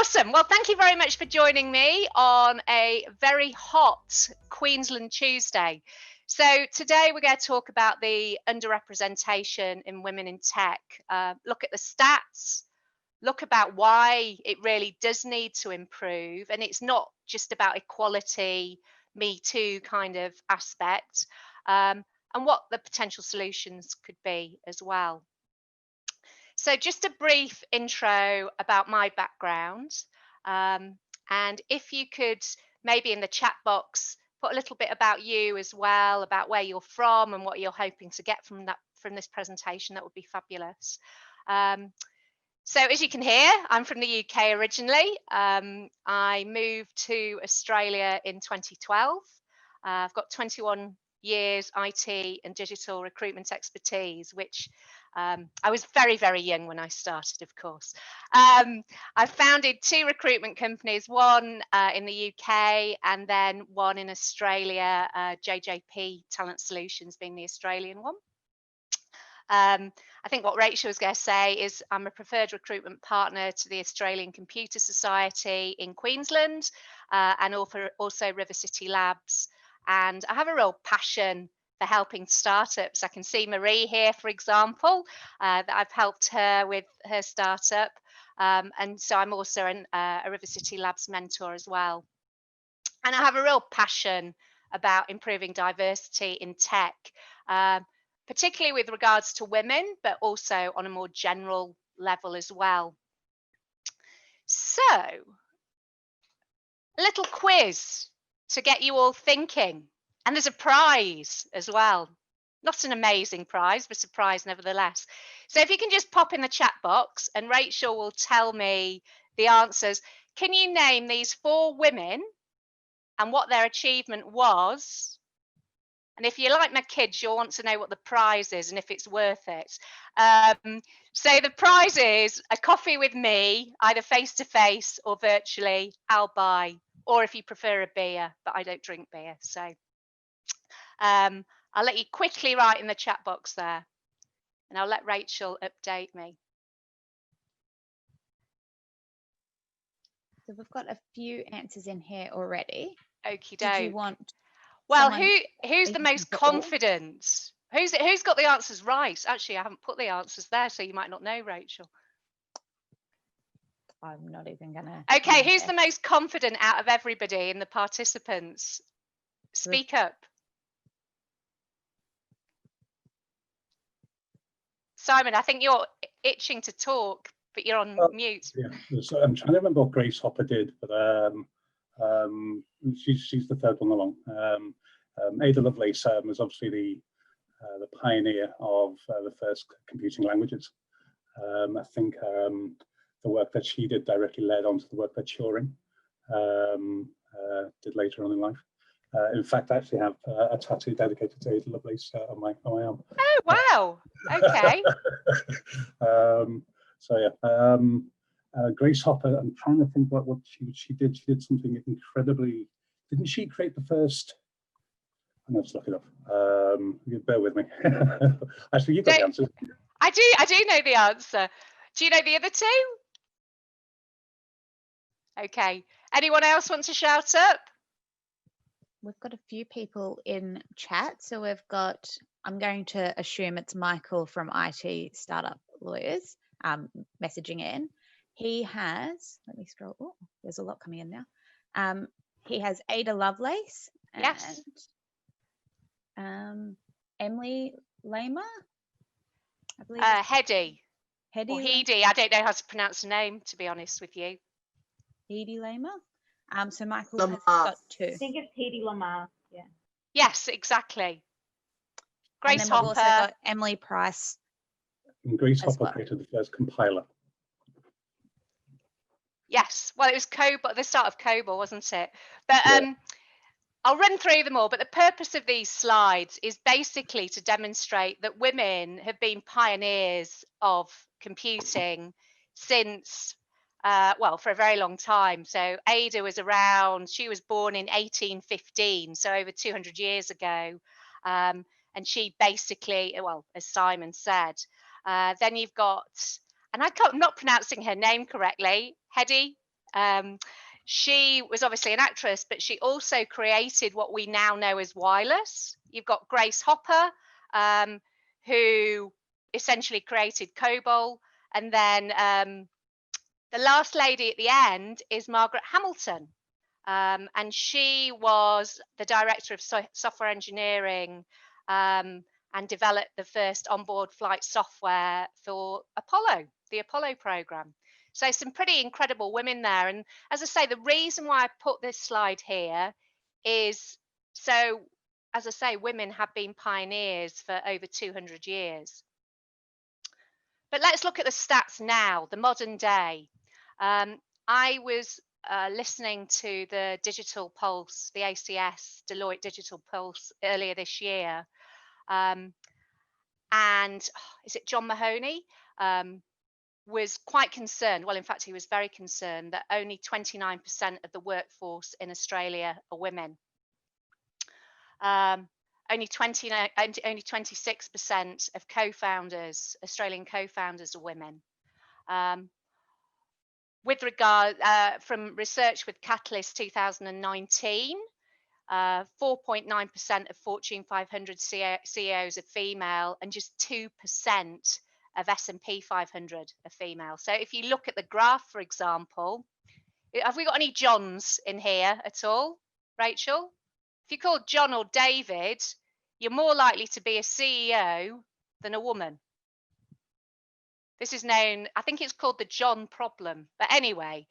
Awesome. Well, thank you very much for joining me on a very hot Queensland Tuesday. So today we're going to talk about the underrepresentation in women in tech. Look at the stats, look about why it really does need to improve. And it's not just about equality, me too kind of aspect, and what the potential solutions could be as well. So just a brief intro about my background. And if you could maybe in the chat box put a little bit about you as well, about where you're from and what you're hoping to get from this presentation, that would be fabulous. So as you can hear, I'm from the UK originally. I moved to Australia in 2012. I've got 21 years IT and digital recruitment expertise, which I was very, very young when I started, of course. I founded 2 recruitment companies, one in the UK and then one in Australia, JJP Talent Solutions being the Australian one. I think what Rachel was going to say is I'm a preferred recruitment partner to the Australian Computer Society in Queensland and also River City Labs. And I have a real passion for helping startups. I can see Marie here, for example, that I've helped her with her startup. And so I'm also a River City Labs mentor as well. And I have a real passion about improving diversity in tech, particularly with regards to women, but also on a more general level as well. So, a little quiz to get you all thinking. And there's a prize as well. Not an amazing prize, but a prize nevertheless. So if you can just pop in the chat box and Rachel will tell me the answers. Can you name these 4 women and what their achievement was? And if you're like my kids, you'll want to know what the prize is and if it's worth it. So the prize is a coffee with me, either face-to-face or virtually, I'll buy. Or if you prefer a beer, but I don't drink beer. So I'll let you quickly write in the chat box there. And I'll let Rachel update me. So we've got a few answers in here already. Okie doke. doke. You want well, who's the most confident? Who's got the answers right? Actually, I haven't put the answers there, so you might not know, Rachel. I'm not even gonna. Okay, who's the most confident out of everybody in the participants? Speak up. Simon, I think you're itching to talk, but you're on mute. Yeah, so I'm trying to remember what Grace Hopper did, but she's the third one along. Ada Lovelace was obviously the pioneer of the first computing languages. I think the work that she did directly led on to the work that Turing did later on in life. In fact, I actually have a tattoo dedicated to Ada Lovelace on my arm. Oh, wow. Okay. So yeah, Grace Hopper, I'm trying to think what she did. She did something incredibly, didn't she create the first, I'm going to look it up. You bear with me. Actually, you've got the answer. I do know the answer. Do you know the other 2? Okay. Anyone else want to shout up? We've got a few people in chat. So we've got, I'm going to assume it's Michael from IT Startup Lawyers messaging in. He has, let me scroll. Oh, there's a lot coming in now. He has Ada Lovelace. And, yes. Emily Lamer, I believe. Hedy. Hedy. Or Hedy. I don't know how to pronounce the name, to be honest with you. Hedy Lamer. So Michael has got 2. I think it's Hedy Lamar. Yeah. Yes, exactly. Grace and then Hopper. We've also got Emily Price. And Grace Hopper created the first compiler. Yes, well, it was COBOL, the start of COBOL, wasn't it? But I'll run through them all. But the purpose of these slides is basically to demonstrate that women have been pioneers of computing since, well, for a very long time. So Ada was around, she was born in 1815, so over 200 years ago. And she basically, well, as Simon said, then you've got, and I'm not pronouncing her name correctly, Hedy She was obviously an actress, but she also created what we now know as Wireless. You've got Grace Hopper, who essentially created COBOL, and then the last lady at the end is Margaret Hamilton, and she was the director of software engineering and developed the first onboard flight software for Apollo, the Apollo program. So some pretty incredible women there. And as I say, the reason why I put this slide here is so, as I say, women have been pioneers for over 200 years. But let's look at the stats now, the modern day. I was listening to the Digital Pulse, the ACS Deloitte Digital Pulse earlier this year. And is it John Mahoney? Was quite concerned. Well, in fact, he was very concerned that only 29% of the workforce in Australia are women. Only 26% of co-founders, Australian co-founders, are women. With regard, from research with Catalyst 2019, 4.9% of Fortune 500 CEOs are female, and just 2% of S&P 500 are female. So if you look at the graph, for example, have we got any Johns in here at all, Rachel? If you're called John or David, you're more likely to be a CEO than a woman. This is known, I think it's called the John problem. But anyway,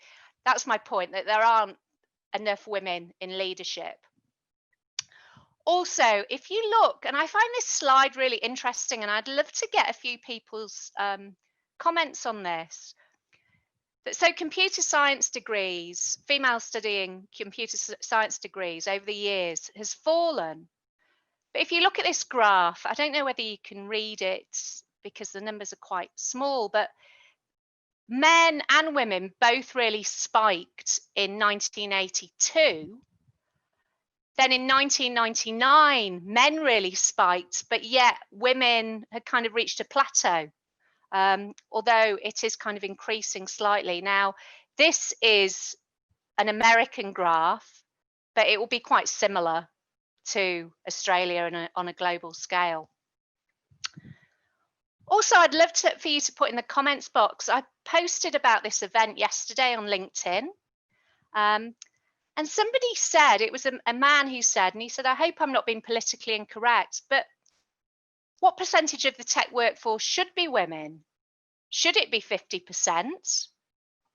that's my point, that there aren't enough women in leadership. Also, if you look, and I find this slide really interesting, and I'd love to get a few people's comments on this. So computer science degrees, female studying computer science degrees over the years has fallen. But if you look at this graph, I don't know whether you can read it because the numbers are quite small, but men and women both really spiked in 1982. Then in 1999, men really spiked, but yet women had kind of reached a plateau, although it is kind of increasing slightly. Now, this is an American graph, but it will be quite similar to Australia on a global scale. Also, I'd love for you to put in the comments box, I posted about this event yesterday on LinkedIn. And somebody said, it was a man who said, and he said, I hope I'm not being politically incorrect, but what percentage of the tech workforce should be women? Should it be 50%?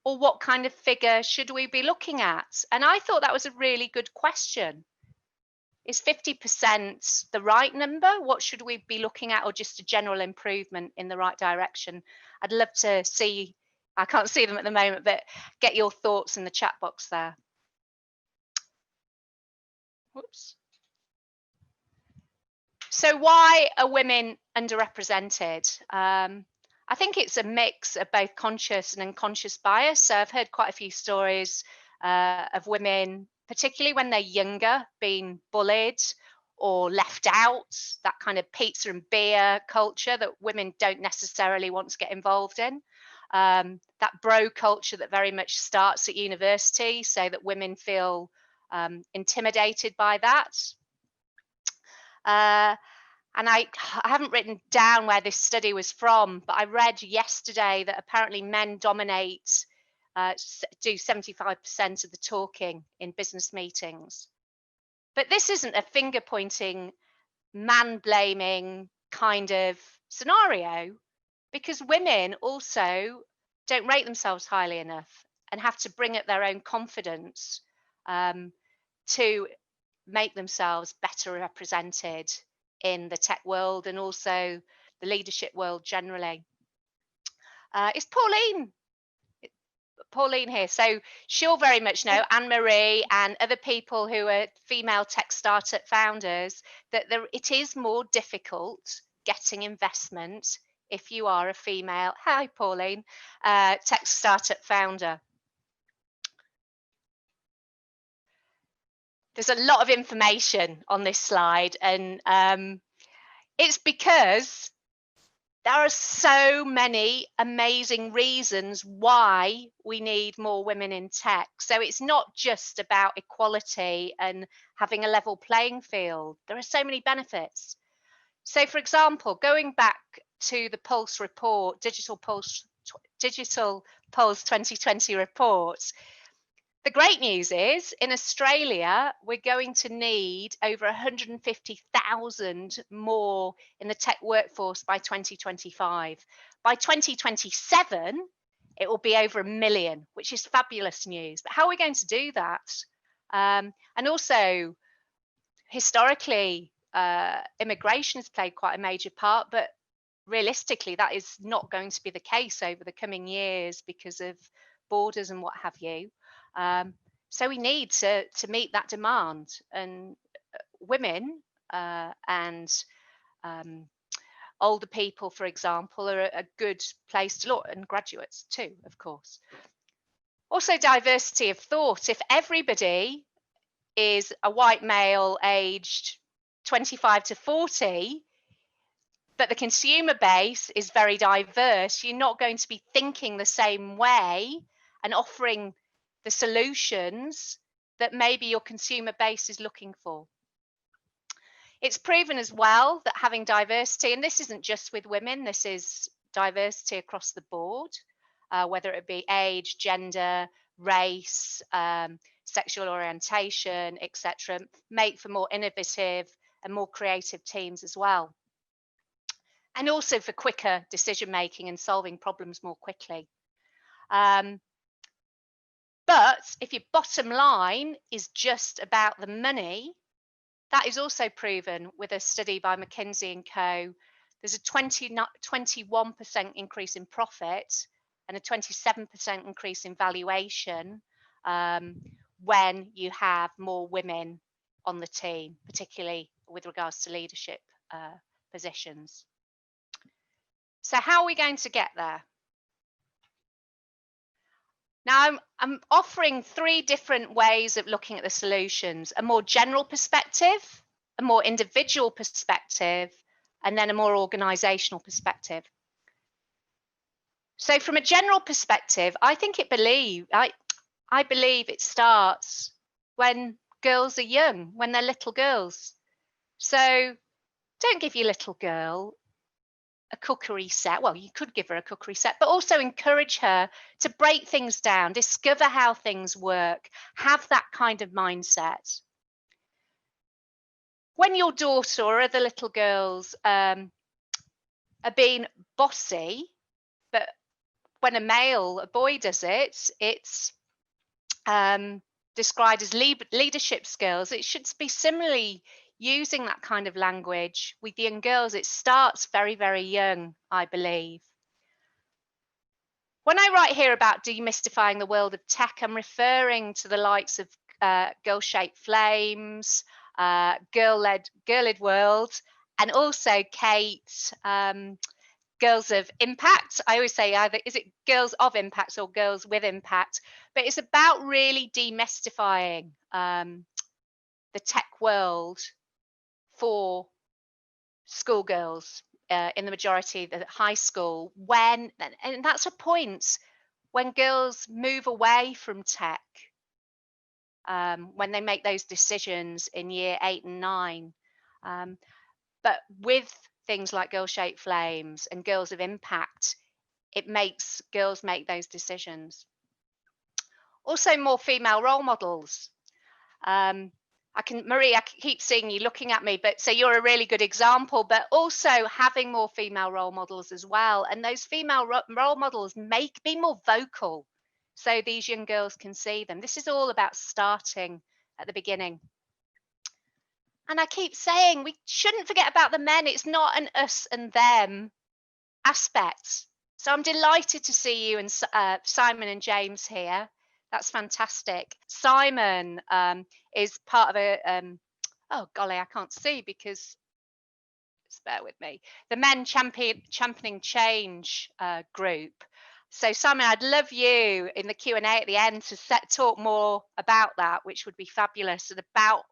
Or what kind of figure should we be looking at? And I thought that was a really good question. Is 50% the right number? What should we be looking at, or just a general improvement in the right direction? I'd love to see, I can't see them at the moment, but get your thoughts in the chat box there. Whoops. So why are women underrepresented? I think it's a mix of both conscious and unconscious bias. So I've heard quite a few stories of women, particularly when they're younger, being bullied or left out, that kind of pizza and beer culture that women don't necessarily want to get involved in. That bro culture that very much starts at university, so that women feel intimidated by that. And I haven't written down where this study was from, but I read yesterday that apparently men dominate, do 75% of the talking in business meetings. But this isn't a finger pointing, man blaming kind of scenario, because women also don't rate themselves highly enough and have to bring up their own confidence to make themselves better represented in the tech world and also the leadership world generally. Is Pauline here? So she'll very much know, Anne-Marie and other people who are female tech startup founders, that it is more difficult getting investment if you are a female, hi Pauline, tech startup founder. There's a lot of information on this slide, and it's because There are so many amazing reasons why we need more women in tech. So it's not just about equality and having a level playing field. There are so many benefits. So, for example, going back to the Pulse report, Digital Pulse 2020 report, the great news is in Australia, we're going to need over 150,000 more in the tech workforce by 2025. By 2027, it will be over 1 million, which is fabulous news. But how are we going to do that? And also, historically, immigration has played quite a major part, but realistically, that is not going to be the case over the coming years because of borders and what have you. So we need to meet that demand, and women and older people, for example, are a good place to look, and graduates too, of course. Also, diversity of thought. If everybody is a white male aged 25 to 40, but the consumer base is very diverse, you're not going to be thinking the same way and offering the solutions that maybe your consumer base is looking for. It's proven as well that having diversity, and this isn't just with women, this is diversity across the board, whether it be age, gender, race, sexual orientation, etc., make for more innovative and more creative teams as well. And also for quicker decision making and solving problems more quickly. But if your bottom line is just about the money, that is also proven with a study by McKinsey and Co. There's a 21% increase in profit and a 27% increase in valuation when you have more women on the team, particularly with regards to leadership positions. So how are we going to get there? Now, I'm offering 3 different ways of looking at the solutions: a more general perspective, a more individual perspective, and then a more organizational perspective. So from a general perspective, I believe it starts when girls are young, when they're little girls. So don't give your little girl a cookery set. Well, you could give her a cookery set, but also encourage her to break things down, discover how things work, have that kind of mindset. When your daughter or other little girls are being bossy, but when a boy does it, it's described as leadership skills. It should be similarly using that kind of language with young girls. It starts very, very young, I believe. When I write here about demystifying the world of tech, I'm referring to the likes of Girl-Shaped Flames, Girl-Led World, and also Kate, Girls of Impact. I always say either is it Girls of Impact or Girls with Impact, but it's about really demystifying the tech world for schoolgirls in the majority of the high school, and that's a point when girls move away from tech, when they make those decisions in year 8 and 9. But with things like Girl-Shaped Flames and Girls of Impact, it makes girls make those decisions. Also, more female role models. Marie, I keep seeing you looking at me, but so you're a really good example, but also having more female role models as well. And those female role models be more vocal so these young girls can see them. This is all about starting at the beginning. And I keep saying we shouldn't forget about the men. It's not an us and them aspect. So I'm delighted to see you and Simon and James here. That's fantastic. Simon is part of a, oh golly, I can't see because, just bear with me, the Men Championing Change group. So Simon, I'd love you in the Q&A at the end to talk more about that, which would be fabulous, and about,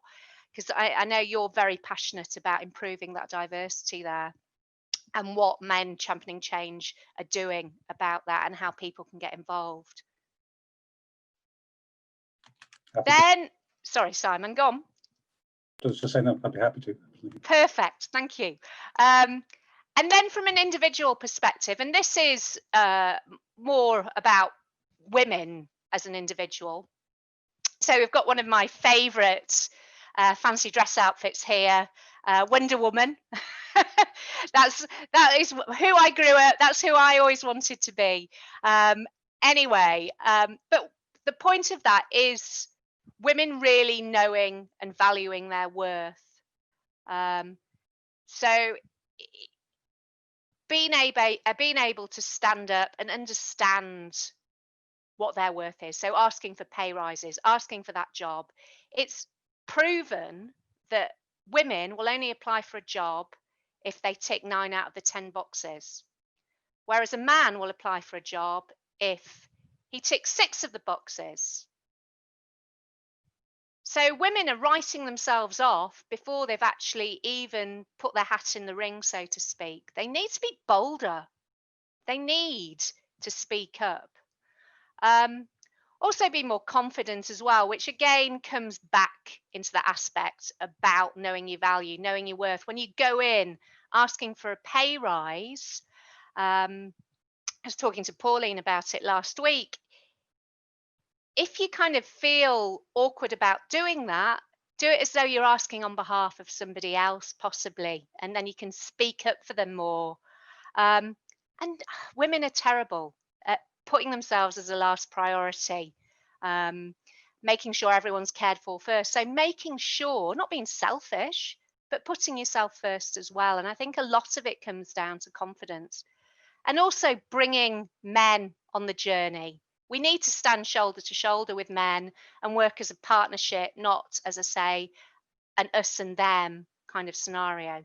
because I know you're very passionate about improving that diversity there. and what Men Championing Change are doing about that and how people can get involved. Then, sorry, Simon, go on. I was just saying I'd be happy to. Perfect, thank you. And then from an individual perspective, and this is more about women as an individual. So we've got one of my favourite fancy dress outfits here, Wonder Woman. that is who I grew up. That's who I always wanted to be. Anyway, but the point of that is women really knowing and valuing their worth. So being able to stand up and understand what their worth is. So asking for pay rises, asking for that job. It's proven that women will only apply for a job if they tick 9 out of the 10 boxes. Whereas a man will apply for a job if he ticks 6 of the boxes. So women are writing themselves off before they've actually even put their hat in the ring, so to speak. They need to be bolder. They need to speak up. Also be more confident as well, which again comes back into the aspect about knowing your value, knowing your worth. When you go in asking for a pay rise, I was talking to Pauline about it last week. If you kind of feel awkward about doing that, do it as though you're asking on behalf of somebody else, possibly, and then you can speak up for them more. And women are terrible at putting themselves as a last priority, making sure everyone's cared for first. So making sure, not being selfish, but putting yourself first as well. And I think a lot of it comes down to confidence. And also bringing men on the journey. We need to stand shoulder to shoulder with men and work as a partnership, not, as I say, an us and them kind of scenario.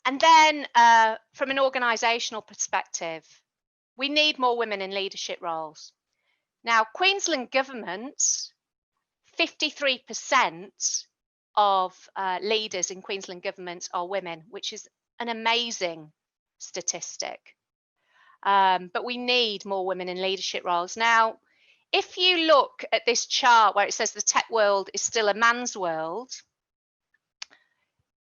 And then from an organisational perspective, we need more women in leadership roles. Now, Queensland Government, 53% of leaders in Queensland Government are women, which is an amazing statistic. But we need more women in leadership roles. Now, if you look at this chart where it says the tech world is still a man's world,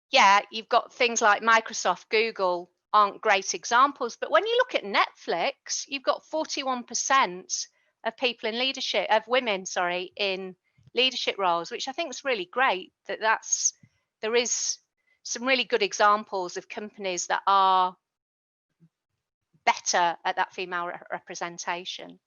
yeah, you've got things like Microsoft, Google aren't great examples. But when you look at Netflix, you've got 41% of people in leadership, of women, sorry, in leadership roles, which I think is really great. There is some really good examples of companies that are better at that female representation.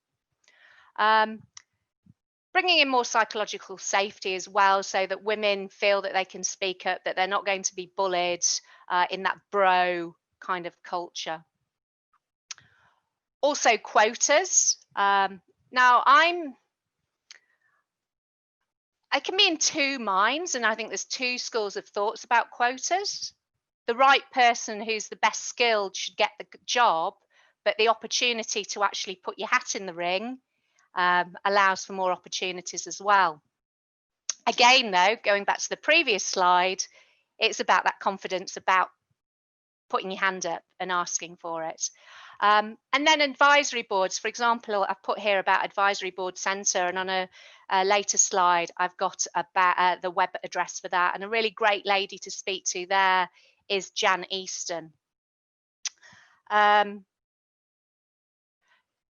Bringing in more psychological safety as well, so that women feel that they can speak up, that they're not going to be bullied in that bro kind of culture. Also quotas. Now I can be in two minds, and I think there's two schools of thoughts about quotas. The right person who's the best skilled should get the job, but the opportunity to actually put your hat in the ring allows for more opportunities as well. Again, though, going back to the previous slide, it's about that confidence, about putting your hand up and asking for it. And then advisory boards, for example, I've put here about Advisory Board Centre, and on a later slide, I've got about the web address for that. And a really great lady to speak to there is Jan Easton.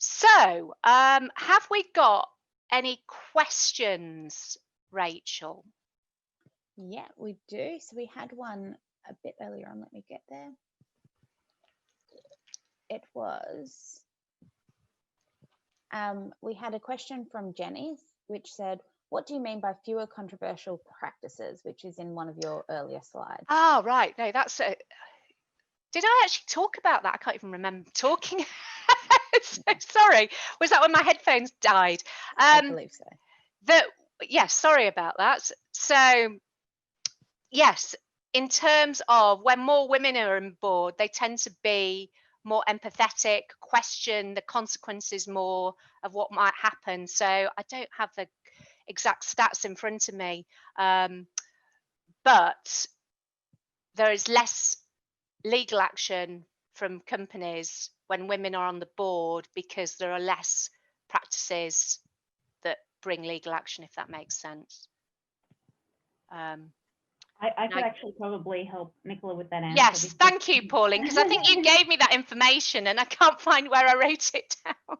So, have we got any questions, Rachel? Yeah, we do. So we had one a bit earlier on. Let me get there. It was, we had a question from Jenny, which said, what do you mean by fewer controversial practices, which is in one of your earlier slides? Oh, right. No, that's a... Did I actually talk about that? I can't even remember talking. So sorry. Was that when my headphones died? I believe so. Yes, sorry about that. So, yes, in terms of when more women are on board, they tend to be more empathetic, question the consequences more of what might happen. So I don't have the exact stats in front of me, but there is less legal action from companies when women are on the board because there are less practices that bring legal action, if that makes sense. I could actually probably help Nicola with that answer. Yes, thank you, Pauline, because I think you gave me that information and I can't find where I wrote it down.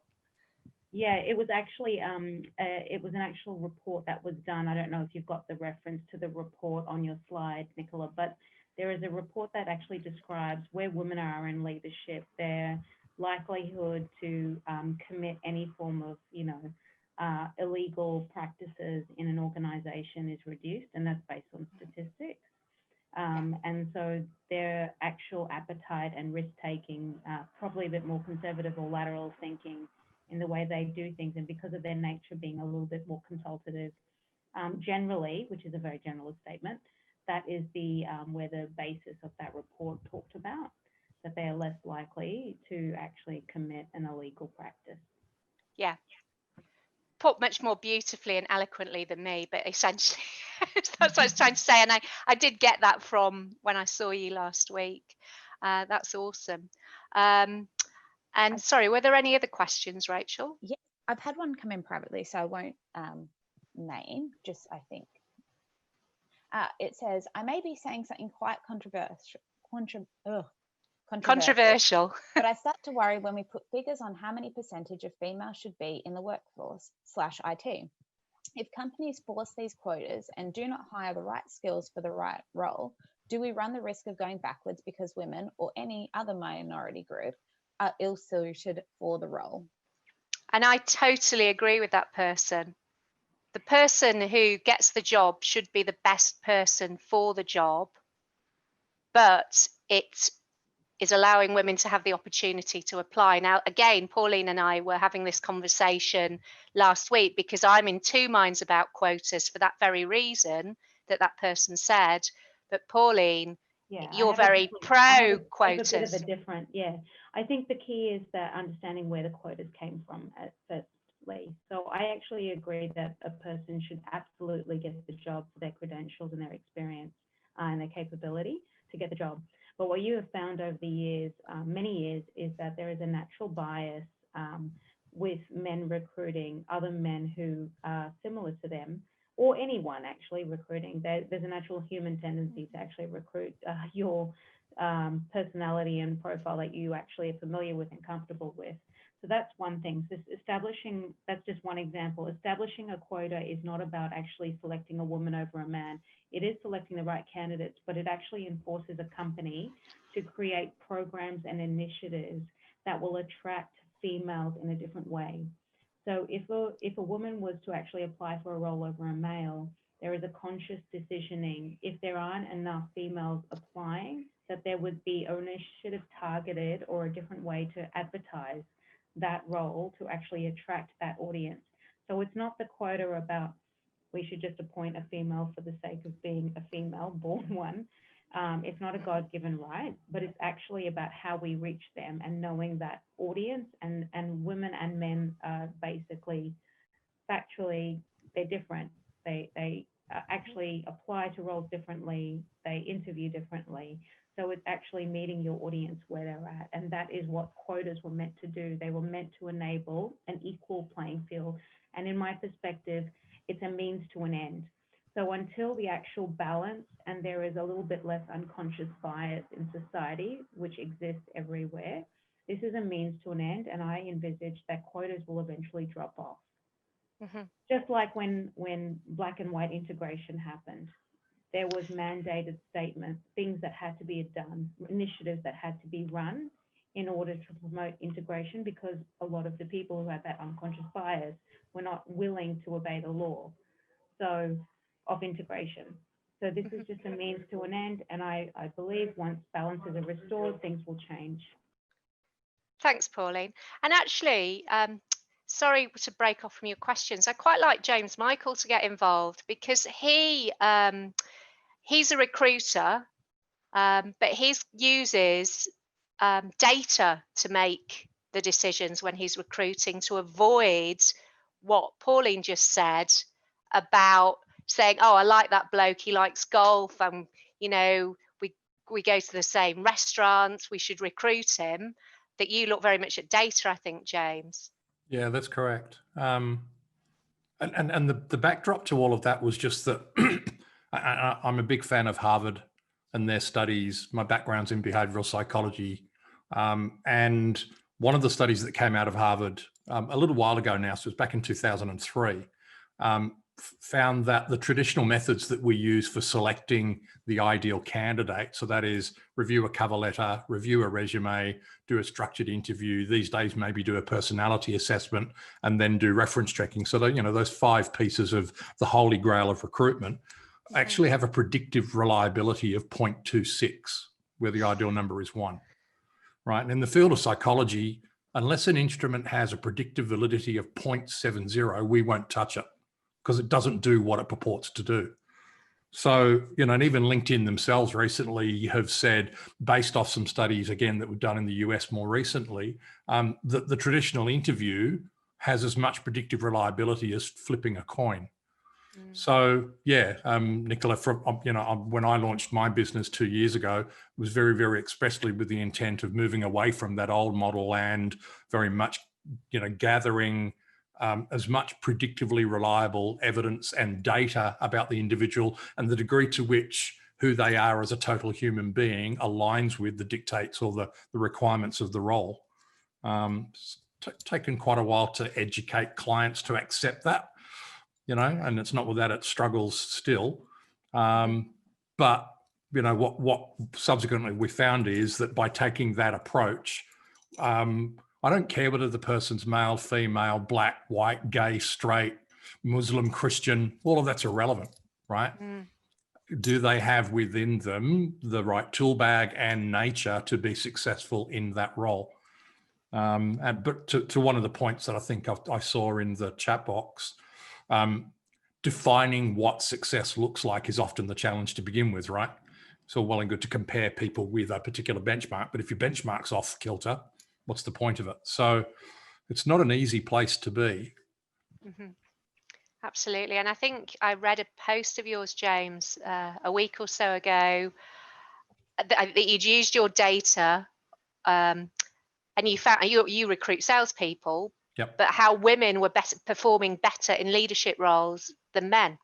Yeah, it was actually an actual report that was done. I don't know if you've got the reference to the report on your slide, Nicola, but there is a report that actually describes where women are in leadership, their likelihood to commit any form of, illegal practices in an organization is reduced, and that's based on statistics. And so their actual appetite and risk-taking, probably a bit more conservative or lateral thinking in the way they do things, and because of their nature being a little bit more consultative, generally, which is a very generalist statement, that is the where the basis of that report talked about, that they are less likely to actually commit an illegal practice. Yeah. Put much more beautifully and eloquently than me, but essentially that's what I was trying to say. And I did get that from when I saw you last week. That's awesome. And sorry, were there any other questions, Rachel? Yeah, I've had one come in privately, so I won't name, just I think. It says, I may be saying something quite controversial, but I start to worry when we put figures on how many percentage of females should be in the workforce /IT. If companies force these quotas and do not hire the right skills for the right role, do we run the risk of going backwards because women or any other minority group are ill-suited for the role? And I totally agree with that person. The person who gets the job should be the best person for the job, but it is allowing women to have the opportunity to apply. Now, again, Pauline and I were having this conversation last week because I'm in two minds about quotas for that very reason that that person said. But Pauline, you're very pro quotas. A bit of a different, yeah. I think the key is that understanding where the quotas came from at firstly. So I actually agree that a person should absolutely get the job for their credentials and their experience and their capability to get the job. But what you have found over the years, many years, is that there is a natural bias with men recruiting other men who are similar to them, or anyone actually recruiting. There's a natural human tendency to actually recruit your personality and profile that you actually are familiar with and comfortable with. So that's one thing. So that's just one example. Establishing a quota is not about actually selecting a woman over a man. It is selecting the right candidates, but it actually enforces a company to create programs and initiatives that will attract females in a different way. So if a woman was to actually apply for a role over a male, there is a conscious decisioning. If there aren't enough females applying, that there would be an initiative targeted or a different way to advertise that role to actually attract that audience. So it's not the quota about we should just appoint a female for the sake of being a female, born one. It's not a God-given right, but it's actually about how we reach them and knowing that audience and women and men are basically factually, they're different. They actually apply to roles differently. They interview differently. So it's actually meeting your audience where they're at. And that is what quotas were meant to do. They were meant to enable an equal playing field. And in my perspective, it's a means to an end. So until the actual balance, and there is a little bit less unconscious bias in society, which exists everywhere, this is a means to an end. And I envisage that quotas will eventually drop off. Mm-hmm. Just like when black and white integration happened. There was mandated statements, things that had to be done, initiatives that had to be run in order to promote integration, because a lot of the people who had that unconscious bias were not willing to obey the law of integration. So this is just a means to an end. And I believe once balances are restored, things will change. Thanks, Pauline. And actually, sorry to break off from your questions. I quite like James Michael to get involved because he's a recruiter, but he uses data to make the decisions when he's recruiting to avoid what Pauline just said about saying, oh, I like that bloke, he likes golf, and we we go to the same restaurants, we should recruit him, that you look very much at data, I think, James. Yeah, that's correct. And the backdrop to all of that was just that I'm a big fan of Harvard and their studies. My background's in behavioral psychology. And one of the studies that came out of Harvard a little while ago now, so it was back in 2003, found that the traditional methods that we use for selecting the ideal candidate, so that is review a cover letter, review a resume, do a structured interview, these days maybe do a personality assessment, and then do reference checking. So that, those 5 pieces of the holy grail of recruitment actually have a predictive reliability of 0.26, where the ideal number is 1, right? And in the field of psychology, unless an instrument has a predictive validity of 0.70, we won't touch it, because it doesn't do what it purports to do. So, and even LinkedIn themselves recently have said, based off some studies, again, that were done in the US more recently, that the traditional interview has as much predictive reliability as flipping a coin. So, yeah, Nicola, when I launched my business 2 years ago, it was very, very expressly with the intent of moving away from that old model and very much, gathering as much predictively reliable evidence and data about the individual and the degree to which who they are as a total human being aligns with the dictates or the requirements of the role. It's taken quite a while to educate clients to accept that, and it's not without its struggles still. But, what subsequently we found is that by taking that approach, I don't care whether the person's male, female, black, white, gay, straight, Muslim, Christian, all of that's irrelevant, right? Do they have within them the right tool bag and nature to be successful in that role? But to one of the points that I think I saw in the chat box, defining what success looks like is often the challenge to begin with, right? It's all well and good to compare people with a particular benchmark, but if your benchmark's off kilter, what's the point of it? So it's not an easy place to be. Absolutely. And I think I read a post of yours, James, a week or so ago, that you'd used your data and you found you recruit salespeople, Yep. but how women were performing better in leadership roles than men.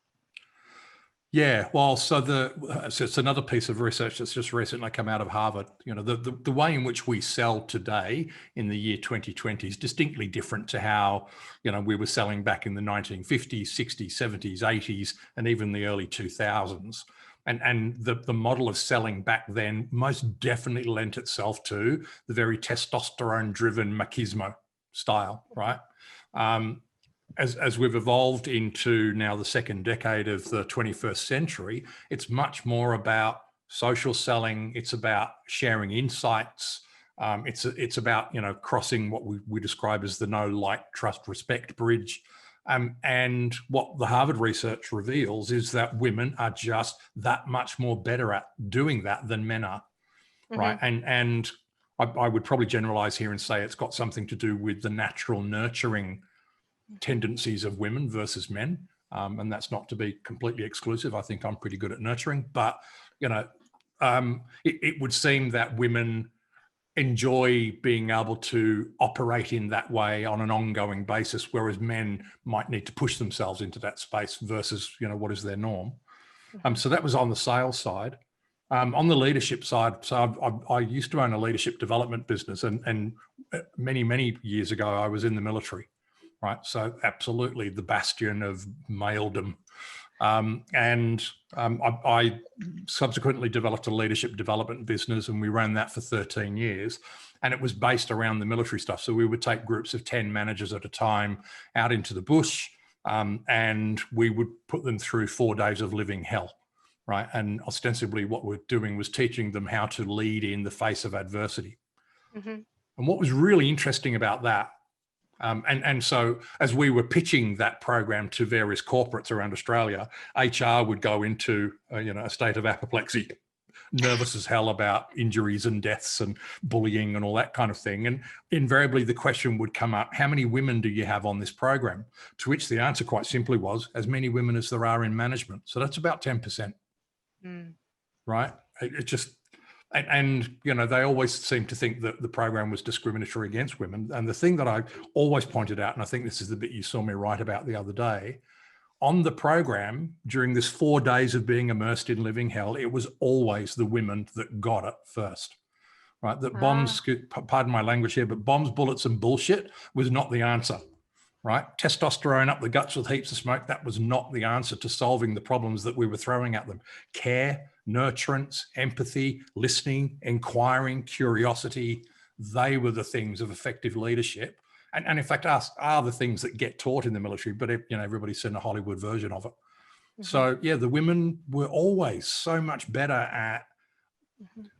Yeah, well, so it's another piece of research that's just recently come out of Harvard. The way in which we sell today in the year 2020 is distinctly different to how, we were selling back in the 1950s, 60s, 70s, 80s, and even the early 2000s. And the model of selling back then most definitely lent itself to the very testosterone-driven machismo style, right? As we've evolved into now the second decade of the 21st century, it's much more about social selling. It's about sharing insights. It's about, crossing what we describe as the know, like, trust, respect bridge. And what the Harvard research reveals is that women are just that much more better at doing that than men are, right? And I would probably generalize here and say it's got something to do with the natural nurturing tendencies of women versus men. And that's not to be completely exclusive. I think I'm pretty good at nurturing, but, it would seem that women enjoy being able to operate in that way on an ongoing basis, whereas men might need to push themselves into that space versus, what is their norm. So that was on the sales side. On the leadership side, so I used to own a leadership development business, and many, many years ago, I was in the military. Right, so absolutely the bastion of maledom. I subsequently developed a leadership development business, and we ran that for 13 years. And it was based around the military stuff. So we would take groups of 10 managers at a time out into the bush, and we would put them through 4 days of living hell, right? And ostensibly what we're doing was teaching them how to lead in the face of adversity. And what was really interesting about that, and so as we were pitching that program to various corporates around Australia, HR would go into a state of apoplexy, nervous as hell about injuries and deaths and bullying and all that kind of thing. And invariably the question would come up, how many women do you have on this program? To which the answer quite simply was, as many women as there are in management. So that's about 10%, right? It just, And you know, they always seem to think that the program was discriminatory against women. And the thing that I always pointed out, and I think this is the bit you saw me write about the other day, on the program, during this 4 days of being immersed in living hell, it was always the women that got it first, right? That bombs, pardon my language here, but bombs, bullets and bullshit was not the answer, right? Testosterone up the guts with heaps of smoke, that was not the answer to solving the problems that we were throwing at them. Care, nurturance, empathy, listening, inquiring, curiosity, they were the things of effective leadership. And in fact, are the things that get taught in the military, but you know, everybody's seen a Hollywood version of it. Mm-hmm. So yeah, the women were always so much better at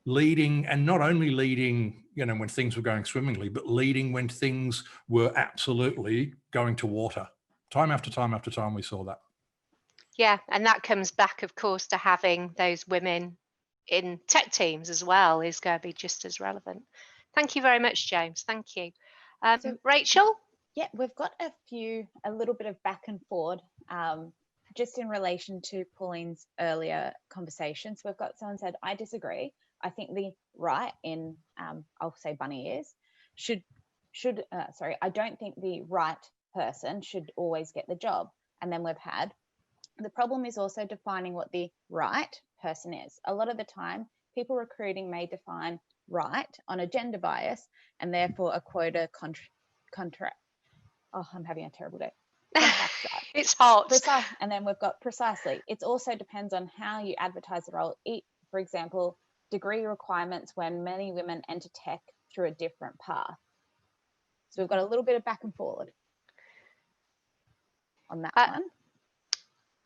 leading, and not only leading, you know, when things were going swimmingly, but leading when things were absolutely going to water. Time after time after time, we saw that. Yeah, and that comes back, of course, to having those women in tech teams as well is going to be just as relevant. Thank you very much, James. Thank you. So, Rachel? Yeah, we've got a little bit of back and forward, just in relation to Pauline's earlier conversation. So we've got someone said, I disagree. I think the right in, I'll say bunny ears, I don't think the right person should always get the job. And then we've had, the problem is also defining what the right person is. A lot of the time, people recruiting may define right on a gender bias and therefore a quota contract. Oh, I'm having a terrible day. It's hot. And then we've got precisely. It also depends on how you advertise the role. For example, degree requirements when many women enter tech through a different path. So we've got a little bit of back and forward on that one.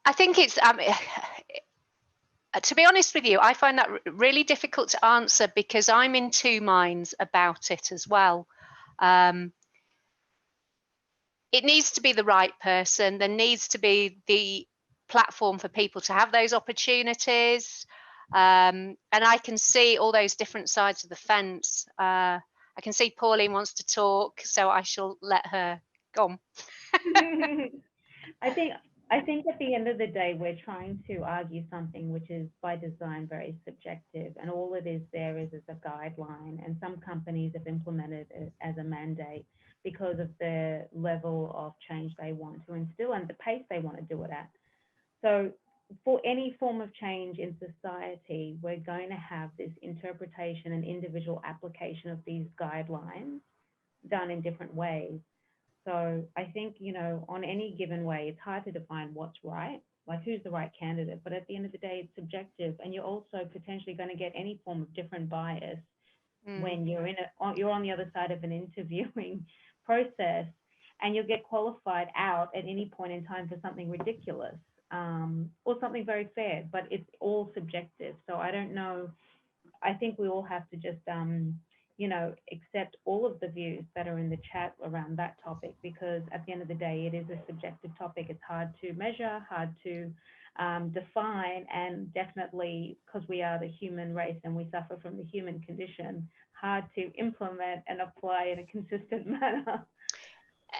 I think it's, to be honest with you, I find that really difficult to answer because I'm in two minds about it as well. It needs to be the right person. There needs to be the platform for people to have those opportunities. And I can see all those different sides of the fence. I can see Pauline wants to talk, so I shall let her go on. I think at the end of the day, we're trying to argue something which is by design very subjective, and all it is there is a guideline, and some companies have implemented it as a mandate because of the level of change they want to instill and the pace they want to do it at. So for any form of change in society, we're going to have this interpretation and individual application of these guidelines done in different ways. So I think, you know, on any given way, it's hard to define what's right, like who's the right candidate. But at the end of the day, it's subjective, and you're also potentially going to get any form of different bias when you're you're on the other side of an interviewing process, and you'll get qualified out at any point in time for something ridiculous or something very fair. But it's all subjective. So I don't know. I think we all have to just you know, accept all of the views that are in the chat around that topic, because at the end of the day, it is a subjective topic. It's hard to measure, hard to define, and definitely, because we are the human race and we suffer from the human condition, hard to implement and apply in a consistent manner.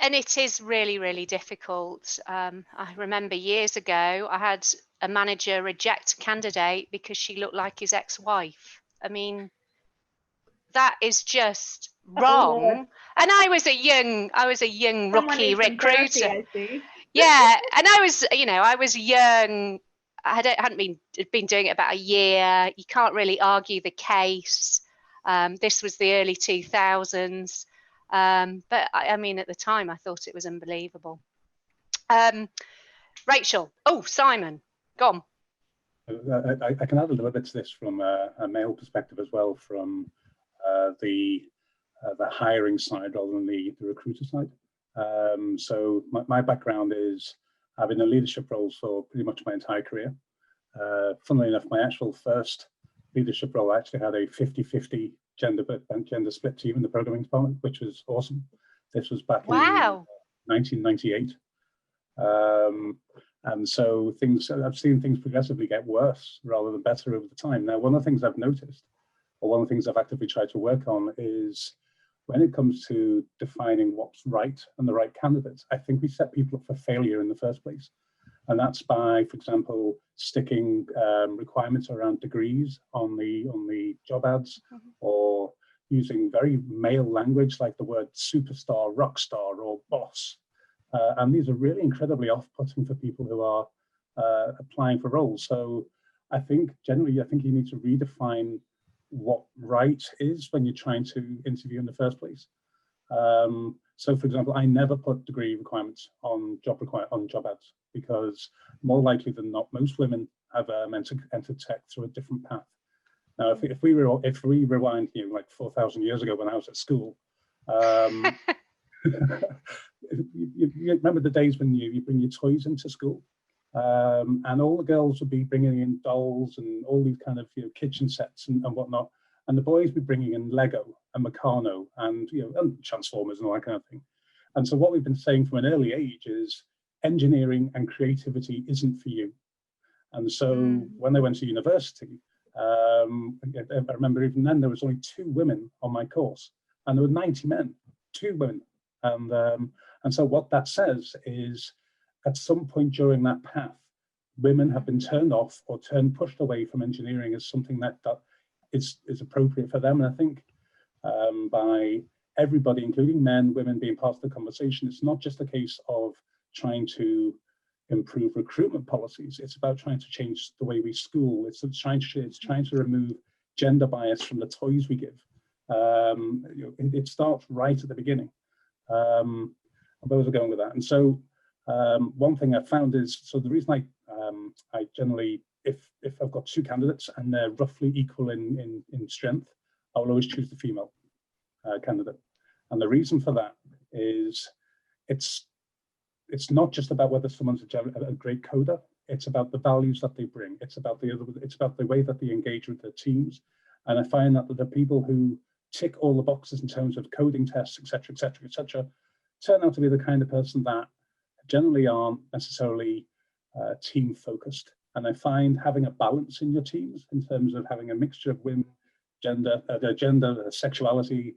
And it is really, really difficult. I remember years ago, I had a manager reject a candidate because she looked like his ex-wife. I mean, that is just wrong. And I was a young rookie recruiter. Yeah, and I was young. I hadn't been doing it about a year. You can't really argue the case. This was the early 2000s. But I mean, at the time, I thought it was unbelievable. Rachel, Simon, go on. I can add a little bit to this from a male perspective as well, from the hiring side rather than the recruiter side. So my background is I've been in leadership roles for pretty much my entire career. Funnily enough, my actual first leadership role actually had a 50-50 gender split team in the programming department, which was awesome. This was back in 1998. And so I've seen things progressively get worse rather than better over the time. Now, one of the things I've noticed, or one of the things I've actively tried to work on, is when it comes to defining what's right and the right candidates, I think we set people up for failure in the first place. And that's by, for example, sticking requirements around degrees on the job ads, or using very male language like the word superstar, rock star, or boss. And these are really incredibly off-putting for people who are applying for roles. So I think generally, I think you need to redefine what right is when you're trying to interview in the first place. So, for example, I never put degree requirements on job ads, because more likely than not, most women have entered tech through a different path. Now, if we rewind, like 4,000 years ago when I was at school, you remember the days when you bring your toys into school, and all the girls would be bringing in dolls and all these kind of kitchen sets and whatnot, and the boys would be bringing in Lego and Meccano and and Transformers and all that kind of thing. And so what we've been saying from an early age is engineering and creativity isn't for you. And so when I went to university, I remember even then there was only 2 women on my course, and there were 90 men, 2 women. And so what that says is, at some point during that path, women have been turned off or pushed away from engineering as something that is appropriate for them. And I think by everybody, including men, women, being part of the conversation, it's not just a case of trying to improve recruitment policies. It's about trying to change the way we school. It's trying to remove gender bias from the toys we give. It starts right at the beginning. Where was I going with that? And so one thing I found is, so the reason I generally, if I've got 2 candidates and they're roughly equal in strength, I will always choose the female candidate. And the reason for that is it's not just about whether someone's a great coder. It's about the values that they bring. It's about the way that they engage with their teams. And I find that the people who tick all the boxes in terms of coding tests, etc., etc., etc., turn out to be the kind of person that generally aren't necessarily team focused. And I find having a balance in your teams in terms of having a mixture of women, gender, sexuality,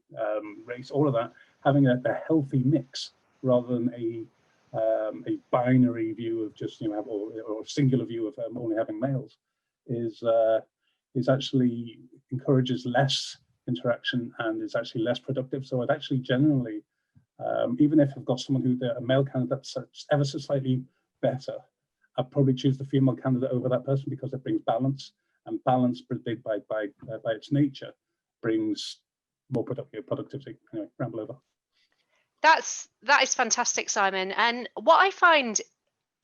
race, all of that, having a healthy mix rather than a binary view of just or a singular view of only having males is actually encourages less interaction and is actually less productive. So I'd actually generally, even if I've got someone a male candidate that's ever so slightly better, I'd probably choose the female candidate over that person, because it brings balance, and balance by its nature brings more productivity. Anyway, ramble over. That is fantastic, Simon. And what I find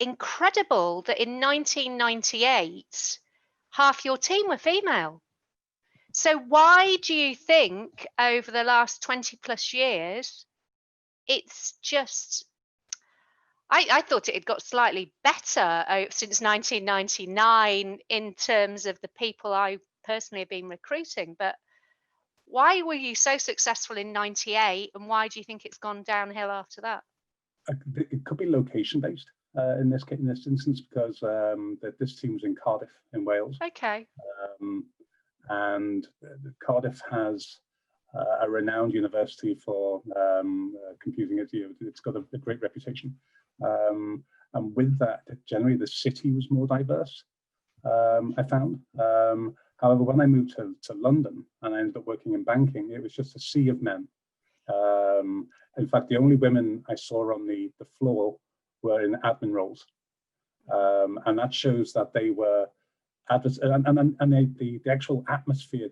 incredible, that in 1998, half your team were female. So why do you think over the last 20 plus years, it's just, I thought it had got slightly better since 1999 in terms of the people I personally have been recruiting, but why were you so successful in 98, and why do you think it's gone downhill after that? It could be location based in this instance, because this team was in Cardiff in Wales. Okay. And Cardiff has a renowned university for computing. It's got a great reputation. And with that, generally the city was more diverse, I found. However, when I moved to London and I ended up working in banking, it was just a sea of men. In fact, the only women I saw on the floor were in admin roles. And that shows that they were, and the actual atmosphere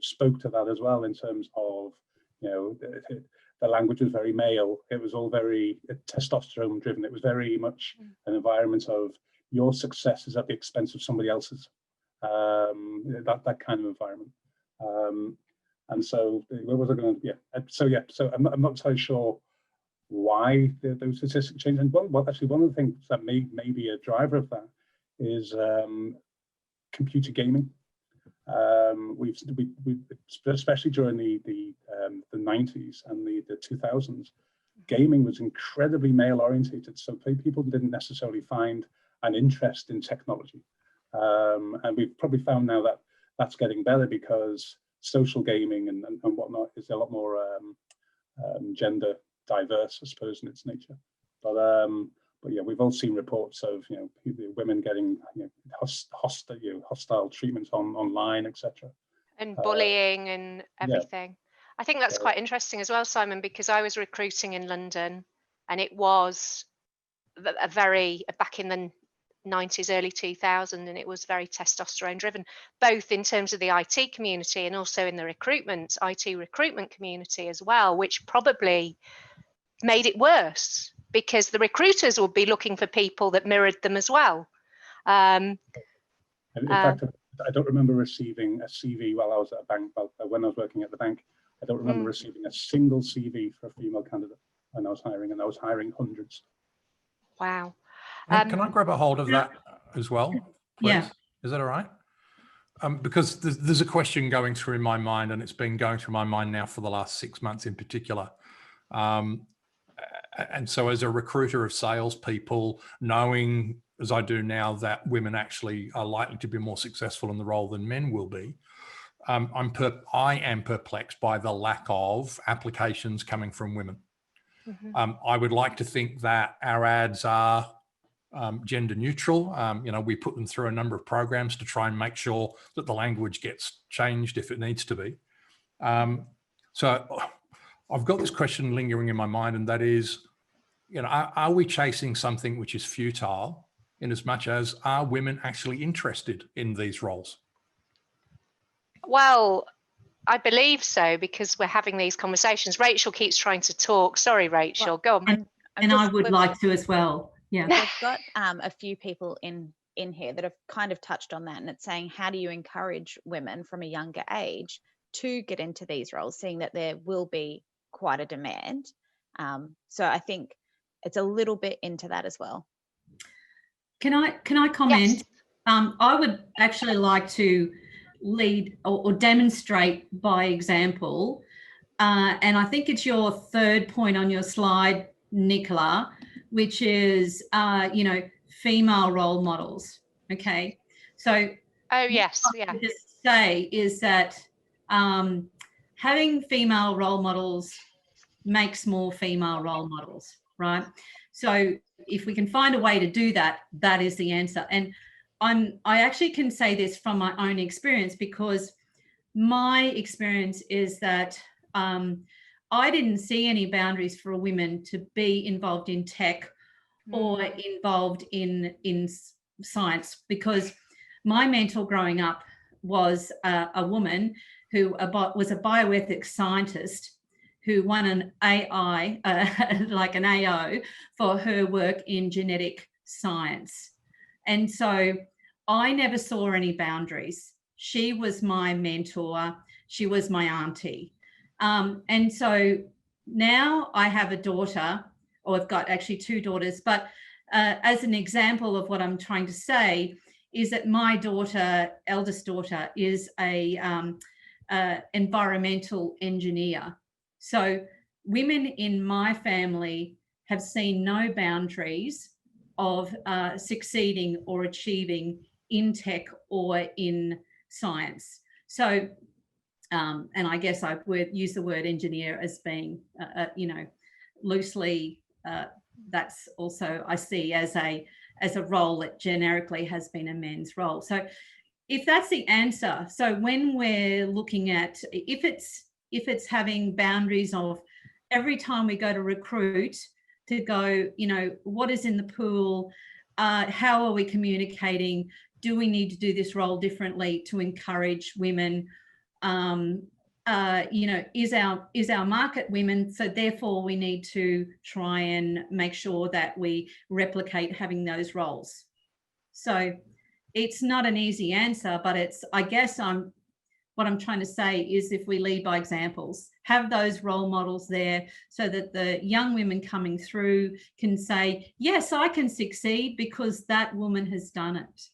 spoke to that as well, in terms of, the language was very male. It was all very testosterone driven. It was very much an environment of your success is at the expense of somebody else's. That kind of environment. And so where was I going? So I'm not entirely sure why those statistics changed. And one of the things that may be a driver of that is computer gaming. We've especially during the 90s and the 2000s, gaming was incredibly male orientated. So people didn't necessarily find an interest in technology. And we've probably found now that that's getting better, because social gaming and whatnot is a lot more gender diverse, I suppose, in its nature. But But yeah, we've all seen reports of women getting hostile treatment online, etc. And bullying and everything. I think that's quite interesting as well, Simon, because I was recruiting in London, and it was back in the 90s, early 2000, and it was very testosterone driven, both in terms of the IT community and also in the IT recruitment community as well, which probably made it worse because the recruiters would be looking for people that mirrored them as well. In fact, I don't remember receiving a CV while I was at a bank. When I was working at the bank, I don't remember receiving a single CV for a female candidate when I was hiring, and I was hiring hundreds. Wow. Can I grab a hold of that as well, please? Yeah. Is that all right? Because there's a question going through my mind, and it's been going through my mind now for the last 6 months in particular. And so as a recruiter of salespeople, knowing as I do now that women actually are likely to be more successful in the role than men will be, I am perplexed by the lack of applications coming from women. I would like to think that our ads are gender neutral. We put them through a number of programs to try and make sure that the language gets changed if it needs to be. So I've got this question lingering in my mind, and that is, are we chasing something which is futile in as much as are women actually interested in these roles? Well, I believe so, because we're having these conversations. Rachel keeps trying to talk. Sorry, Rachel, Well, go on. And I would like to as well. Yeah. We've got a few people in here that have kind of touched on that, and it's saying, how do you encourage women from a younger age to get into these roles, seeing that there will be quite a demand? So I think it's a little bit into that as well. Can I comment? Yes. I would actually like to lead or demonstrate by example. And I think it's your third point on your slide, Nicola, which is, female role models. Okay. So, Oh, yes. Yeah. what I just say is that having female role models makes more female role models, right? So if we can find a way to do that, that is the answer. And I actually can say this from my own experience, because my experience is that I didn't see any boundaries for women to be involved in tech or involved in science, because my mentor growing up was a woman who was a bioethics scientist who won an AI, like an AO, for her work in genetic science. And so I never saw any boundaries. She was my mentor. She was my auntie. And so now I have a daughter, or I've got actually two daughters, but as an example of what I'm trying to say is that my daughter, eldest daughter, is a environmental engineer. So women in my family have seen no boundaries of succeeding or achieving in tech or in science. So, and I guess I would use the word engineer as being, loosely, that's also I see as a role that generically has been a men's role. So if that's the answer, so when we're looking at, if it's having boundaries of every time we go to recruit, to go, what is in the pool? How are we communicating? Do we need to do this role differently to encourage women? Is our market women? So therefore we need to try and make sure that we replicate having those roles. So it's not an easy answer, but I guess what I'm trying to say is, if we lead by examples, have those role models there so that the young women coming through can say, yes, I can succeed because that woman has done it.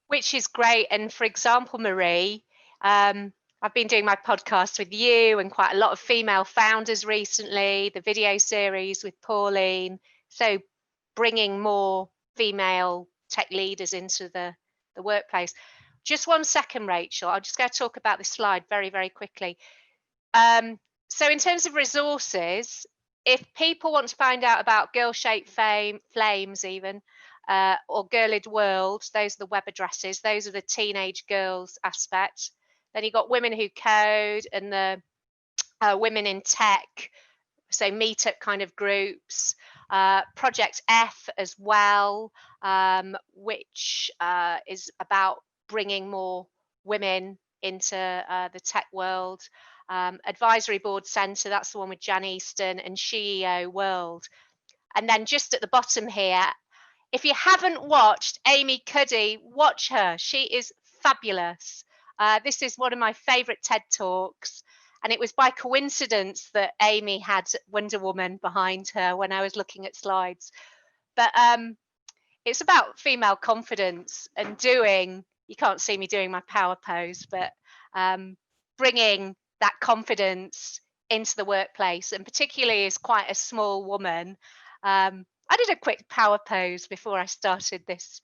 Which is great. And for example, Marie, I've been doing my podcast with you and quite a lot of female founders recently, the video series with Pauline. So bringing more female tech leaders into the workplace. Just 1 second, Rachel. I'll just go talk about this slide very, very quickly. So in terms of resources, if people want to find out about Girl Shaped Flames even, or Girlid World, those are the web addresses. Those are the teenage girls aspect. Then you've got Women Who Code and the Women in Tech, so meetup kind of groups. Project F as well, which is about bringing more women into the tech world. Advisory Board Centre, that's the one with Jan Easton, and CEO World. And then just at the bottom here, if you haven't watched Amy Cuddy, watch her. She is fabulous. This is one of my favourite TED Talks. And it was by coincidence that Amy had Wonder Woman behind her when I was looking at slides. But it's about female confidence and you can't see me doing my power pose, but bringing that confidence into the workplace, and particularly as quite a small woman. I did a quick power pose before I started this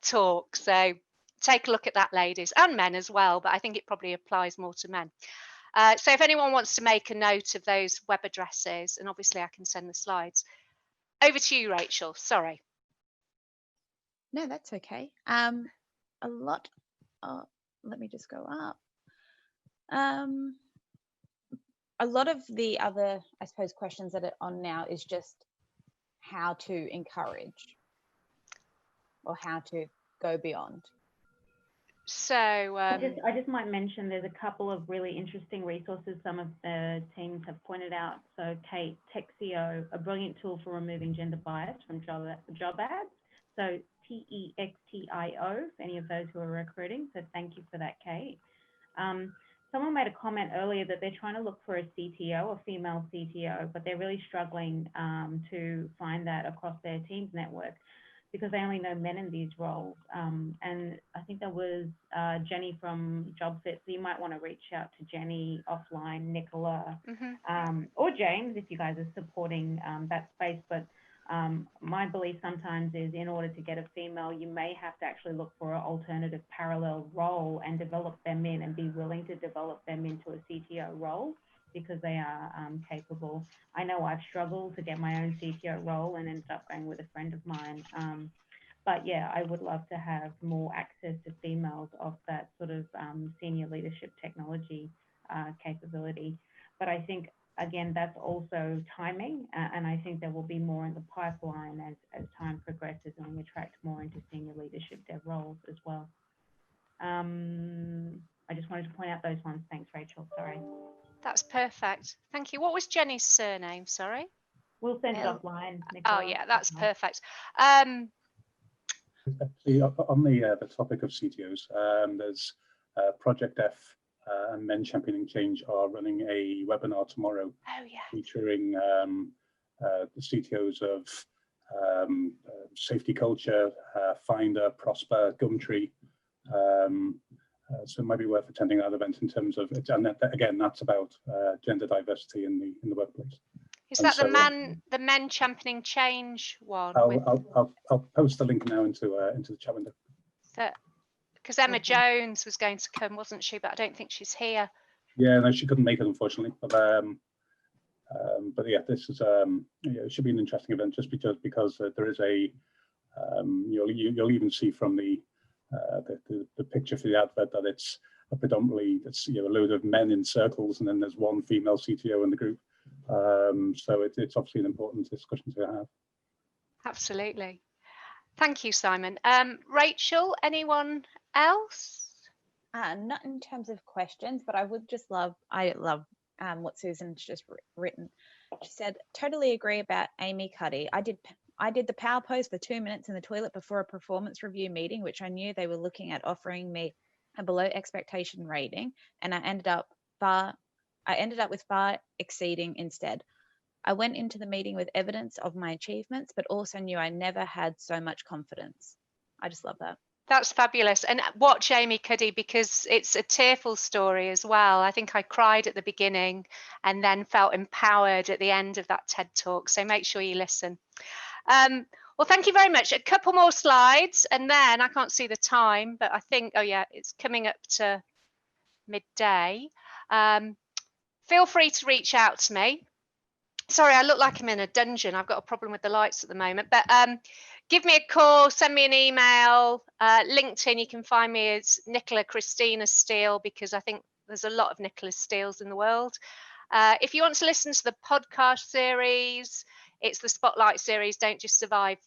talk, so take a look at that, ladies, and men as well, but I think it probably applies more to men. So if anyone wants to make a note of those web addresses, and obviously I can send the slides. Over to you, Rachel, sorry. No, that's okay. Let me just go up. A lot of the other, I suppose, questions that are on now is just how to encourage or how to go beyond. So I just might mention there's a couple of really interesting resources some of the teams have pointed out. So Kate, Texio, a brilliant tool for removing gender bias from job ads. So TEXTIO, for any of those who are recruiting. So thank you for that, Kate. Someone made a comment earlier that they're trying to look for a CTO, a female CTO, but they're really struggling to find that across their team's network because they only know men in these roles. And I think there was Jenny from JobFit, so you might want to reach out to Jenny offline, Nicola, or James if you guys are supporting that space. But my belief sometimes is in order to get a female, you may have to actually look for an alternative parallel role and develop them in and be willing to develop them into a CTO role because they are capable. I know I've struggled to get my own CTO role and ended up going with a friend of mine. But yeah, I would love to have more access to females of that sort of senior leadership technology capability. But I think, again, that's also timing, and I think there will be more in the pipeline as time progresses and we attract more into senior leadership dev roles as well. I just wanted to point out those ones. Thanks, Rachel. Sorry. That's perfect. Thank you. What was Jenny's surname? Sorry. We'll send it offline. Nicola. Oh yeah, that's perfect. Actually, on the topic of CTOs, there's Project F and Men Championing Change are running a webinar tomorrow featuring the CTOs of Safety Culture, Finder, Prosper, Gumtree. So it might be worth attending that event in terms of it. And again, that's about gender diversity in the workplace. Is that the Men Championing Change one? I'll post the link now into the chat window. Because Emma Jones was going to come, wasn't she? But I don't think she's here. Yeah, no, she couldn't make it, unfortunately. But yeah, this is it should be an interesting event just because there is a you'll even see from the picture for the advert that it's predominantly a load of men in circles, and then there's one female CTO in the group. So it's obviously an important discussion to have. Absolutely. Thank you, Simon. Rachel, anyone else? Not in terms of questions, but I love what Susan's just written. She said, totally agree about Amy Cuddy. I did the power pose for 2 minutes in the toilet before a performance review meeting, which I knew they were looking at offering me a below expectation rating, and I ended up with far exceeding instead. I went into the meeting with evidence of my achievements, but also knew I never had so much confidence. I just love that. That's fabulous. And watch Amy Cuddy because it's a tearful story as well. I think I cried at the beginning and then felt empowered at the end of that TED Talk. So make sure you listen. Well, thank you very much. A couple more slides and then I can't see the time, but I think, oh yeah, it's coming up to midday. Feel free to reach out to me. Sorry, I look like I'm in a dungeon. I've got a problem with the lights at the moment. But give me a call, send me an email. LinkedIn, you can find me as Nicola Christina Steel, because I think there's a lot of Nicola Steels in the world. If you want to listen to the podcast series, it's the Spotlight series, Don't Just Survive,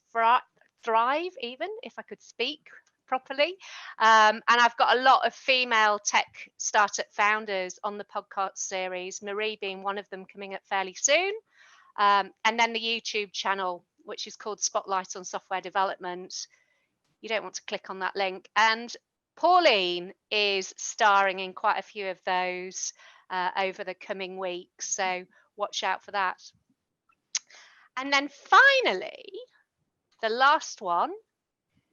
Thrive, even, if I could speak properly. And I've got a lot of female tech startup founders on the podcast series, Marie being one of them, coming up fairly soon. And then the YouTube channel, which is called Spotlight on Software Development. You don't want to click on that link. And Pauline is starring in quite a few of those over the coming weeks, so watch out for that. And then finally, the last one,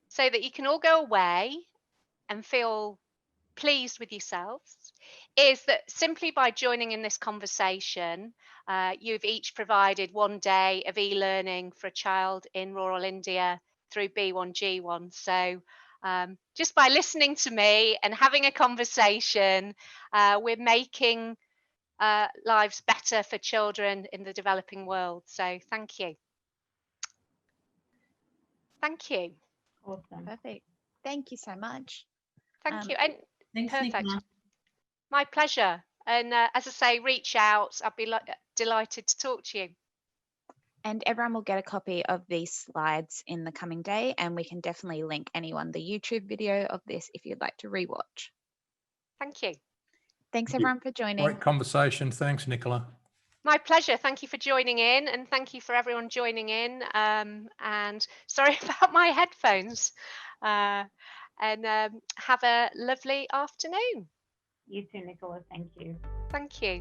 so that you can all go away and feel pleased with yourselves, is that simply by joining in this conversation, you've each provided 1 day of e-learning for a child in rural India through B1G1. So just by listening to me and having a conversation, we're making lives better for children in the developing world. So thank you. Thank you. Awesome. Perfect. Thank you so much. Thank you. And Thanks, perfect. Nicola. My pleasure. And as I say, reach out. I'd be delighted to talk to you. And everyone will get a copy of these slides in the coming day, and we can definitely link anyone the YouTube video of this if you'd like to rewatch. Thank you. Thanks Thank you. everyone for joining. Great conversation. Thanks, Nicola. My pleasure. Thank you for joining in, and thank you for everyone joining in. And sorry about my headphones. And have a lovely afternoon. You too, Nicola. Thank you. Thank you.